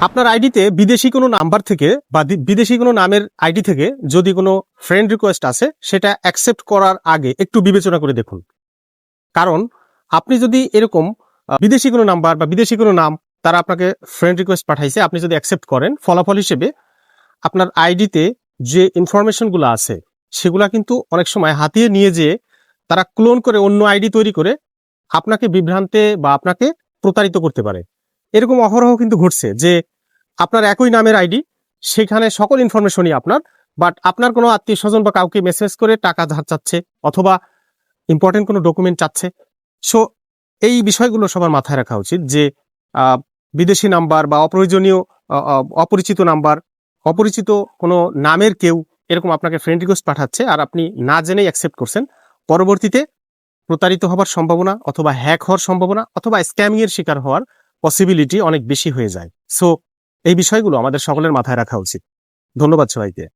আপনার আইডিতে বিদেশি কোনো নাম্বার থেকে বা বিদেশি কোনো নামের আইডি থেকে যদি কোনো ফ্রেন্ড রিকোয়েস্ট আসে সেটা অ্যাকসেপ্ট করার আগে একটু বিবেচনা করে দেখুন। কারণ আপনি যদি এরকম বিদেশি কোনো নাম্বার বা বিদেশি কোনো নাম তারা আপনাকে ফ্রেন্ড রিকোয়েস্ট পাঠাইছে, আপনি যদি অ্যাকসেপ্ট করেন, ফলাফল হিসেবে আপনার আইডিতে যে ইনফরমেশনগুলো আছে সেগুলা কিন্তু অনেক সময় হাতিয়ে নিয়ে যেয়ে তারা ক্লোন করে অন্য আইডি তৈরি করে আপনাকে বিভ্রান্তে বা আপনাকে প্রতারিত করতে পারে। এরকম অহরহ কিন্তু ঘটছে যে আপনার একই নামের আইডি, সেখানে সকল ইনফরমেশনই আপনার, বাট আপনার কোনো আত্মীয় স্বজন বা কাউকে মেসেজ করে টাকা ধার চাচ্ছে অথবা ইম্পর্টেন্ট কোনো ডকুমেন্ট চাচ্ছে। সো এই বিষয়গুলো সবার মাথায় রাখা উচিত যে বিদেশি নাম্বার বা অপ্রয়োজনীয় অপরিচিত নাম্বার, অপরিচিত কোনো নামের কেউ এরকম আপনাকে ফ্রেন্ড রিকোয়েস্ট পাঠাচ্ছে আর আপনি না জেনেই অ্যাকসেপ্ট করছেন, পরবর্তীতে প্রতারিত হবার সম্ভাবনা অথবা হ্যাক হওয়ার সম্ভাবনা অথবা স্ক্যামিং এর শিকার হওয়ার পসিবিলিটি অনেক বেশি হয়ে যায়। সো এই বিষয়গুলো আমাদের সকলের মাথায় রাখা উচিত। ধন্যবাদ সবাইকে।